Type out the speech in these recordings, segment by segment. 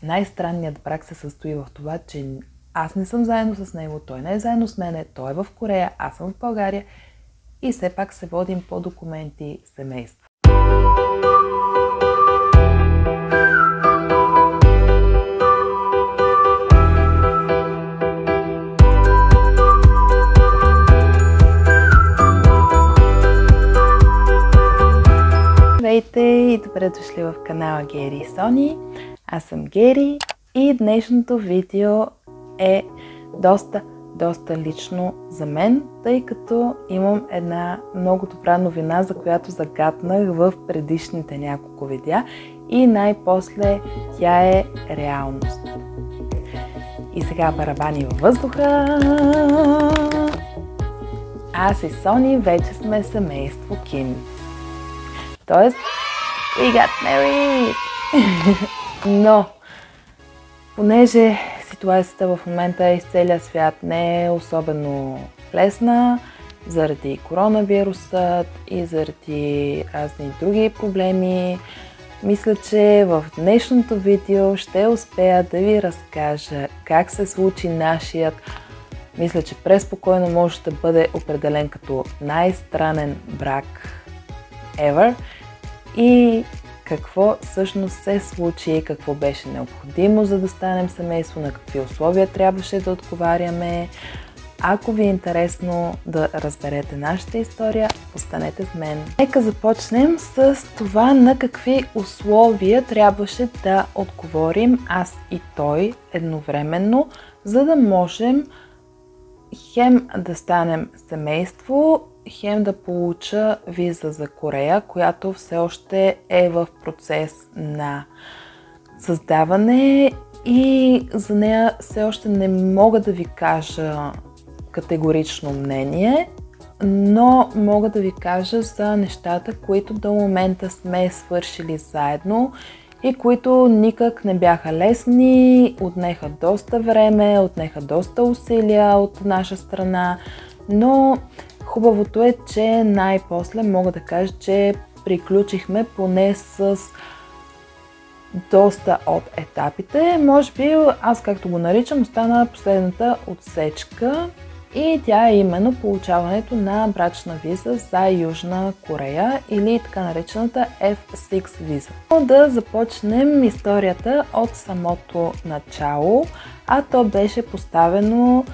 най-странният брак се състои в това, че аз не съм заедно с него, той не е заедно с мене, той е в Корея, аз съм в България и все пак се водим по документи семейство. Здравейте и добре дошли в канала Гери и Сони. Аз съм Гери и днешното видео е доста лично за мен, тъй като имам една много добра новина, за която загатнах в предишните няколко видеа и най-после тя е реалност. И сега барабани във въздуха. Аз и Сони вече сме семейство Ким. Тоест, we got married! Но, понеже ситуацията в момента из целия свят не е особено лесна, заради коронавирусът и заради разни други проблеми, мисля, че в днешното видео ще успея да ви разкажа как се случи нашият, мисля, че преспокойно може да бъде определен като най-странен брак ever и какво всъщност се случи, какво беше необходимо за да станем семейство, на какви условия трябваше да отговаряме. Ако ви е интересно да разберете нашата история, останете с мен. Нека започнем с това на какви условия трябваше да отговорим аз и той едновременно, за да можем хем да станем семейство, хем да получа виза за Корея, която все още е в процес на създаване и за нея все още не мога да ви кажа категорично мнение, но мога да ви кажа за нещата, които до момента сме свършили заедно и които никак не бяха лесни, отнеха доста време, отнеха доста усилия от наша страна, но хубавото е, че най-после мога да кажа, че приключихме поне с доста от етапите. Може би, аз както го наричам, остана последната отсечка и тя е именно получаването на брачна виза за Южна Корея или така наречената F6 виза. Да започнем историята от самото начало, а то беше поставено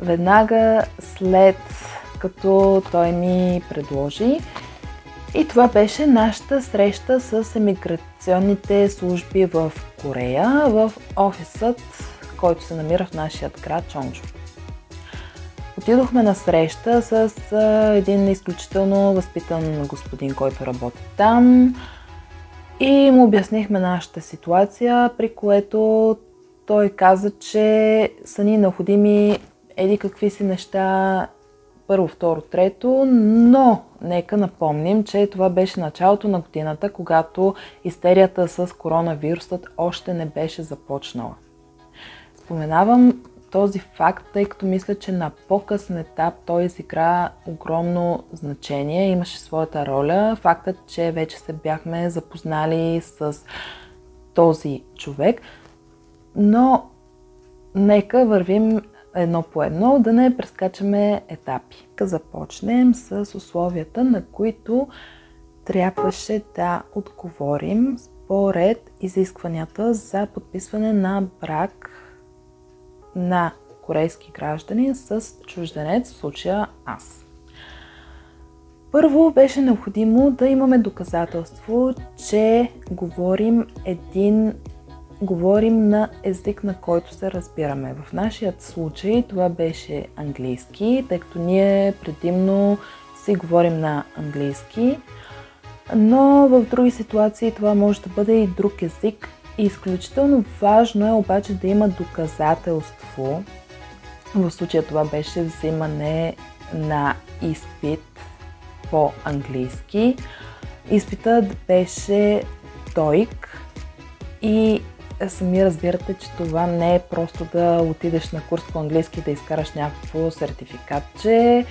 веднага след като той ми предложи. И това беше нашата среща с емиграционните служби в Корея, в офисът, който се намира в нашия град Чонджу. Отидохме на среща с един изключително възпитан господин, който работи там и му обяснихме нашата ситуация, при което той каза, че са ни необходими еди какви си неща, първо, второ, трето, но нека напомним, че това беше началото на годината, когато истерията с коронавирусът още не беше започнала. Споменавам този факт, тъй като мисля, че на по-късен етап той изигра огромно значение, имаше своята роля. Фактът, че вече се бяхме запознали с този човек, но нека вървим едно по едно, да не прескачаме етапи. Започнем с условията, на които трябваше да отговорим според изискванията за подписване на брак на корейски гражданин с чужденец, в случая аз. Първо беше необходимо да имаме доказателство, че говорим на език, на който се разбираме. В нашия случай това беше английски, тъй като ние предимно си говорим на английски, но в други ситуации това може да бъде и друг език. Изключително важно е обаче да има доказателство. В случая това беше взимане на изпит по английски. Изпитът беше TOEIC и сами разбирате, че това не е просто да отидеш на курс по английски да изкараш някакво сертификатче.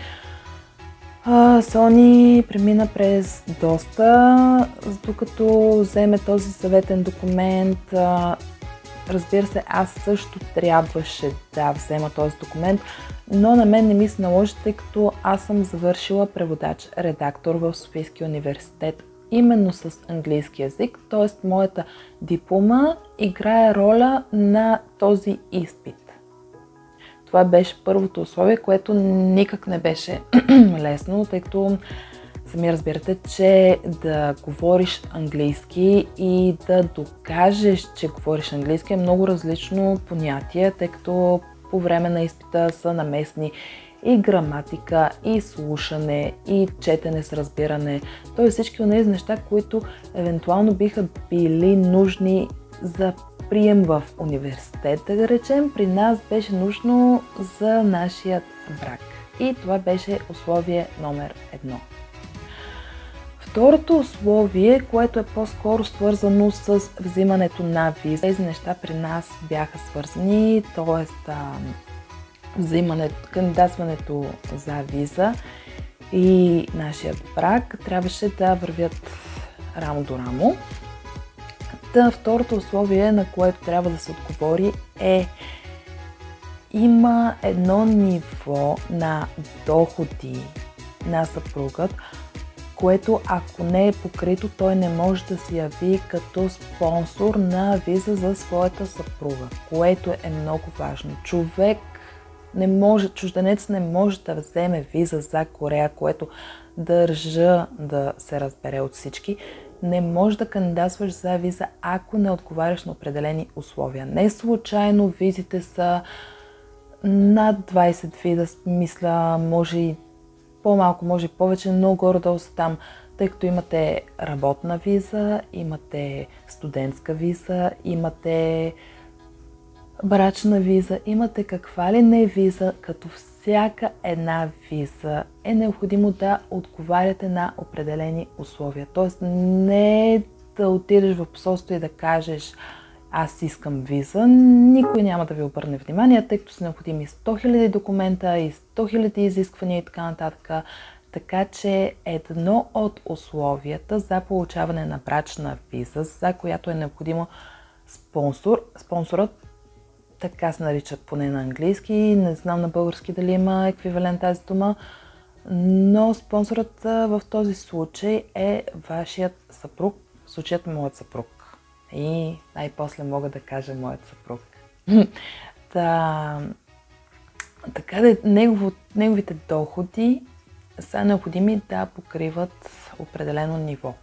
Сони премина през доста, докато вземе този съветен документ. Разбира се, аз също трябваше да взема този документ, но на мен не ми се наложи, тъй като аз съм завършила преводач-редактор в Софийския университет именно с английски язик, т.е. моята диплома играе роля на този изпит. Това беше първото условие, което никак не беше лесно, тъй като сами разбирате, че да говориш английски и да докажеш, че говориш английски е много различно понятие, тъй като по време на изпита са наместни и граматика, и слушане, и четене с разбиране. Т.е. всички от тези неща, които евентуално биха били нужни за прием в университет, да речем, при нас беше нужно за нашият брак. И това беше условие номер 1. Второто условие, което е по-скоро свързано с взимането на виза. Тези неща при нас бяха свързани, т.е. кандидатстването за виза и нашият брак трябваше да вървят рамо до рамо. Второто условие, на което трябва да се отговори има едно ниво на доходи на съпругът, което ако не е покрито, той не може да се яви като спонсор на виза за своята съпруга, което е много важно. Чужденец не може да вземе виза за Корея, което държа да се разбере от всички. Не може да кандидатстваш за виза, ако не отговаряш на определени условия. Не случайно визите са над 20 вида, мисля, може и по-малко, може и повече, но горе-долу са там, тъй като имате работна виза, имате студентска виза, имате брачна виза, имате каква ли не виза, като всяка една виза е необходимо да отговаряте на определени условия. Тоест не да отидеш в посолство и да кажеш аз искам виза, никой няма да ви обърне внимание, тъй като са необходими 100 000 документа и 100 000 изисквания и така нататък. Така че едно от условията за получаване на брачна виза, за която е необходимо спонсорът, така се наричат поне на английски, не знам на български дали има еквивалент тази дума, но спонсорът в този случай е вашият съпруг, в случаят моят съпруг. И най-после мога да кажа моят съпруг. Така да неговите доходи са необходими да покриват определено ниво.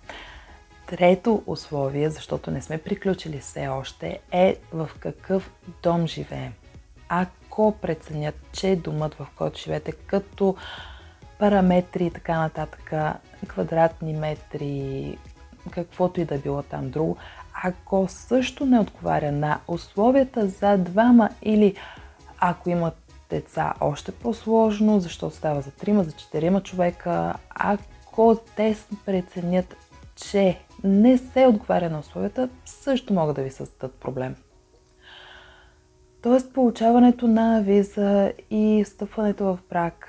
Трето условие, защото не сме приключили все още, е в какъв дом живеем. Ако преценят, че домът, в който живеете, като параметри и така нататък, квадратни метри, каквото и да било там друго, ако също не отговаря на условията за двама или ако имат деца още по-сложно, защото става за 3, за 4 човека, ако те преценят, че не се отговаря на условията, също могат да ви създадат проблем. Тоест получаването на виза и встъпването в брак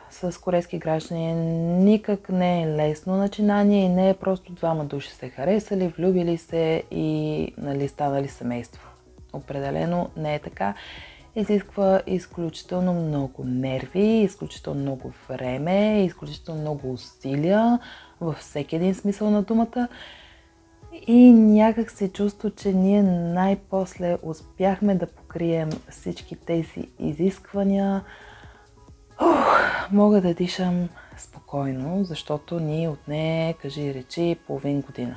с корейски граждани никак не е лесно начинание и не е просто двама души се харесали, влюбили се и станали семейство. Определено не е така. Изисква изключително много нерви, изключително много време, изключително много усилия във всеки един смисъл на думата. И някак се чувство, че ние най-после успяхме да покрием всички тези изисквания. Мога да дишам спокойно, защото ни отне, кажи речи, половин година,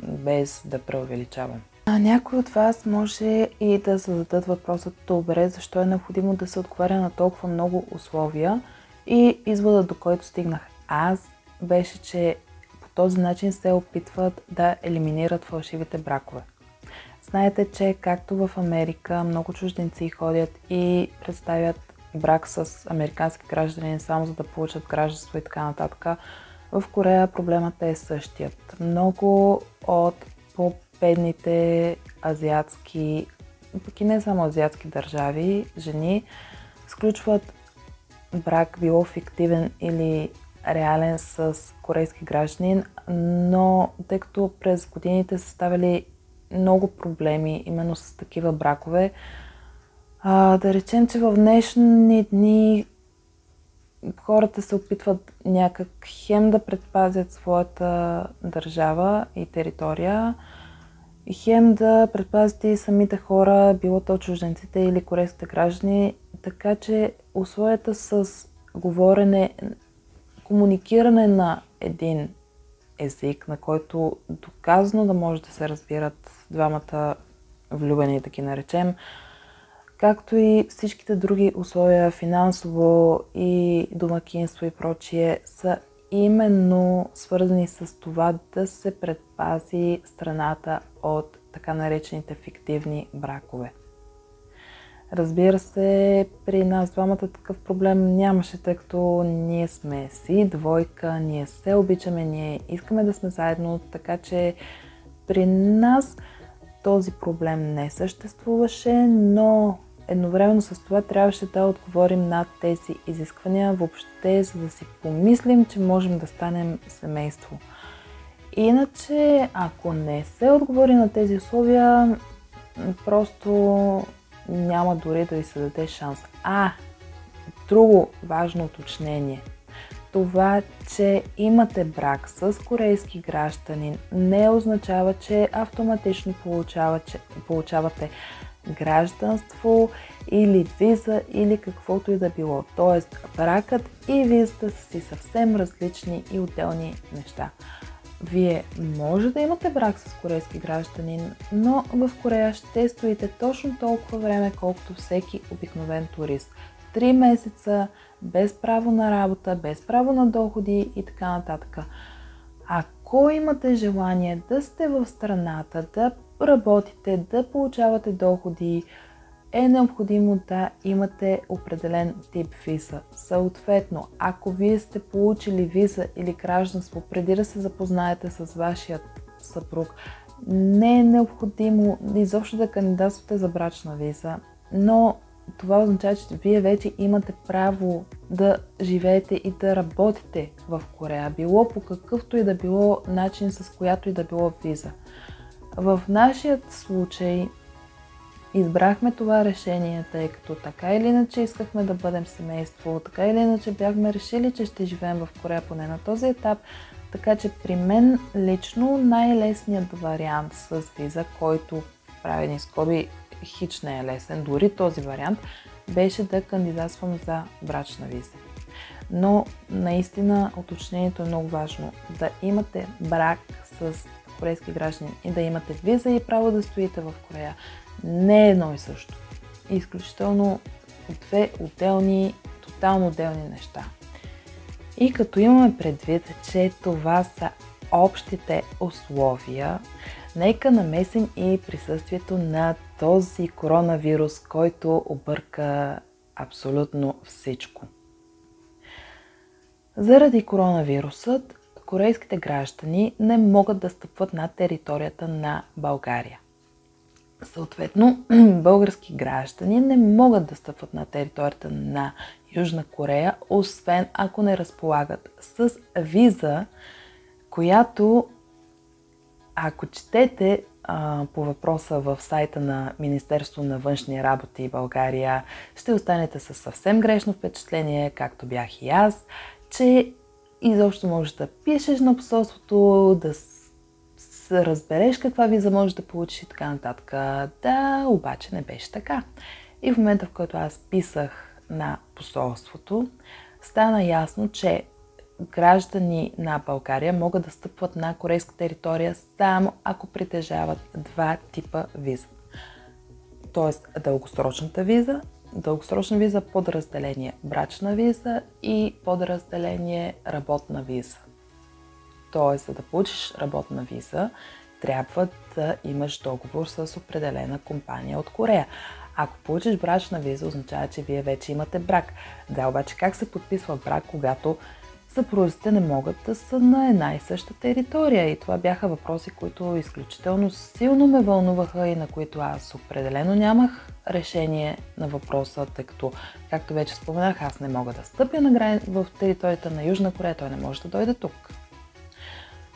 без да преувеличавам. Някой от вас може и да зададат въпроса: добре, защо е необходимо да се отговаря на толкова много условия? И изводът, до който стигнах аз, беше, че по този начин се опитват да елиминират фалшивите бракове. Знаете, че както в Америка много чужденци ходят и представят брак с американски граждани само за да получат гражданство и така нататък, в Корея проблемът е същият. Много от по-бедните азиатски, пък и не само азиатски държави, жени сключват брак, било фиктивен или реален, с корейски гражданин, но тъй като през годините са ставали много проблеми именно с такива бракове. Да речем, че в днешни дни хората се опитват някак хем да предпазят своята държава и територия, и хем да предпазят и самите хора, било то чужденците или корейските граждани, така че условията с говорене, комуникиране на един език, на който доказано да може да се разбират двамата влюбени, да ги наречем, както и всичките други условия, финансово и домакинство и прочие, са именно свързани с това да се предпази страната от така наречените фиктивни бракове. Разбира се, при нас двамата такъв проблем нямаше, тъй като ние сме си двойка, ние се обичаме, ние искаме да сме заедно, така че при нас този проблем не съществуваше, но едновременно с това трябваше да отговорим на тези изисквания, въобще за да си помислим, че можем да станем семейство. Иначе, ако не се отговори на тези условия, просто няма дори да ви се даде шанс. Друго важно уточнение. Това, че имате брак с корейски гражданин, не означава, че автоматично получавате гражданство или виза или каквото и да било. Тоест, бракът и визата са си съвсем различни и отделни неща. Вие може да имате брак с корейски гражданин, но в Корея ще стоите точно толкова време, колкото всеки обикновен турист. 3 месеца, без право на работа, без право на доходи и така нататък. Ако имате желание да сте в страната, да работите, да получавате доходи, е необходимо да имате определен тип виза. Съответно, ако вие сте получили виза или гражданство преди да се запознаете с вашия съпруг, не е необходимо изобщо да кандидатствате за брачна виза, но това означава, че вие вече имате право да живеете и да работите в Корея, било по какъвто и да било начин, с която и да било виза. В нашия случай избрахме това решение, тъй като така или иначе искахме да бъдем семейство, така или иначе бяхме решили, че ще живеем в Корея поне на този етап, така че при мен лично най-лесният вариант с виза, който прави ни скоби, хич не е лесен, дори този вариант, беше да кандидатствам за брачна виза. Но наистина уточнението е много важно. Да имате брак с корейски граждани и да имате виза и право да стоите в Корея не е едно и също. Изключително две отделни, тотално отделни неща. И като имаме предвид, че това са общите условия, нека намесим и присъствието на този коронавирус, който обърка абсолютно всичко. Заради коронавирусът, корейските граждани не могат да стъпват на територията на България. Съответно, български граждани не могат да стъпват на територията на Южна Корея, освен ако не разполагат с виза, която, ако четете по въпроса в сайта на Министерство на външни работи България, ще останете със съвсем грешно впечатление, както бях и аз, че изобщо можеш да пишеш на посолството, да разбереш каква виза можеш да получиш и така нататък. Да, обаче не беше така. И в момента, в който аз писах на посолството, стана ясно, че граждани на България могат да стъпват на корейска територия само ако притежават два типа виза. Тоест дългосрочна виза, подразделение брачна виза и подразделение работна виза. Тоест, за да получиш работна виза, трябва да имаш договор с определена компания от Корея. Ако получиш брачна виза, означава, че вие вече имате брак. Да, обаче как се подписва брак, когато съпрузите не могат да са на една и съща територия? И това бяха въпроси, които изключително силно ме вълнуваха и на които аз определено нямах решение на въпроса, тъй като, както вече споменах, аз не мога да стъпя в територията на Южна Корея, той не може да дойде тук.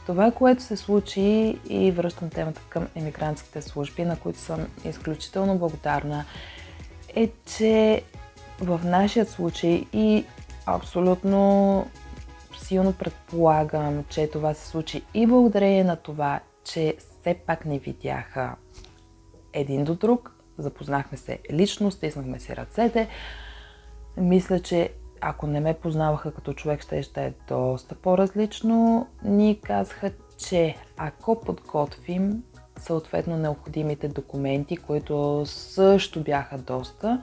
Това, което се случи, и връщам темата към емигрантските служби, на които съм изключително благодарна, е, че в нашия случай и абсолютно силно предполагам, че това се случи и благодарение на това, че все пак не видяха един до друг, запознахме се лично, стиснахме си ръцете. Мисля, че ако не ме познаваха като човек, ще е доста по-различно. Ни казаха, че ако подготвим съответно необходимите документи, които също бяха доста,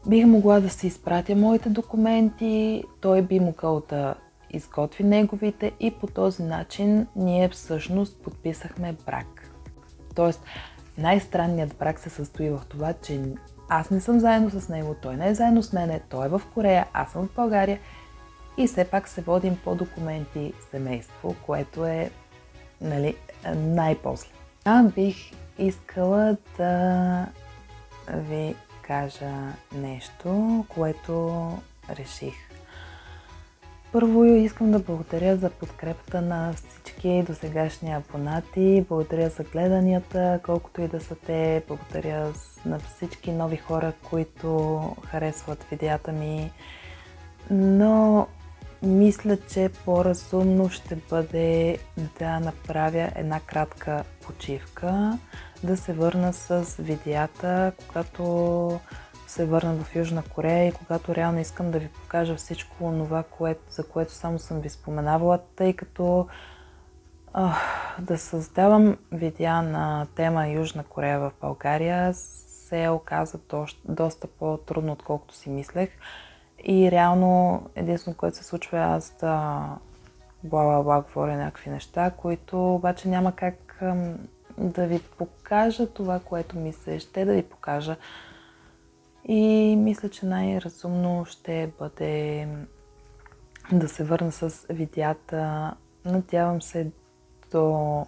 бих могла да си изпратя моите документи, той би могъл да изготви неговите и по този начин ние всъщност подписахме брак. Тоест, най-странният брак се състои в това, че аз не съм заедно с него, той не е заедно с мене, той е в Корея, аз съм в България и все пак се водим по документи семейство, което е, нали, най-после. Бих искала да ви кажа нещо, което реших. Първо искам да благодаря за подкрепата на всички досегашни абонати, благодаря за гледанията, колкото и да са те, благодаря на всички нови хора, които харесват видеята ми, но мисля, че по-разумно ще бъде да направя една кратка почивка, да се върна с видеята, когато се върна в Южна Корея и когато реално искам да ви покажа всичко това, за което само съм ви споменавала, тъй като да създавам видеа на тема Южна Корея в България се оказа доста по-трудно, отколкото си мислех. И реално единствено, което се случва, аз да бла-бла-бла говоря някакви неща, които обаче няма как да ви покажа това, което ми се ще да ви покажа. И мисля, че най-разумно ще бъде да се върна с видеята, надявам се до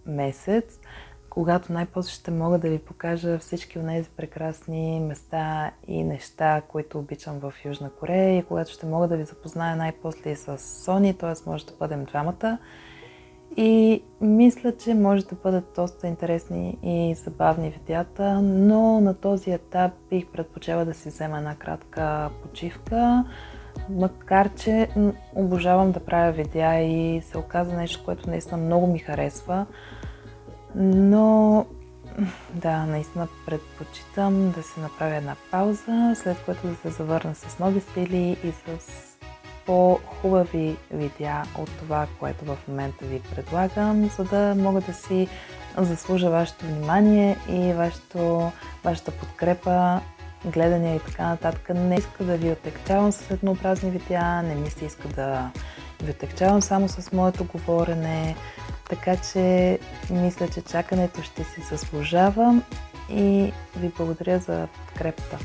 месец, когато най-после ще мога да ви покажа всички от тези прекрасни места и неща, които обичам в Южна Корея и когато ще мога да ви запозная най-после и с Сони, т.е. може да бъдем двамата. И мисля, че може да бъдат доста интересни и забавни видеята, но на този етап бих предпочела да си взема една кратка почивка, макар че обожавам да правя видеа и се оказа нещо, което наистина много ми харесва. Но да, наистина предпочитам да си направя една пауза, след което да се завърна с нови сили и с по-хубави видеа от това, което в момента ви предлагам, за да мога да си заслужа вашето внимание и вашата подкрепа, гледания и така нататък. Не иска да ви отегчавам с еднообразни видеа, не ми се иска да ви отегчавам само с моето говорене, така че мисля, че чакането ще си заслужава и ви благодаря за подкрепата.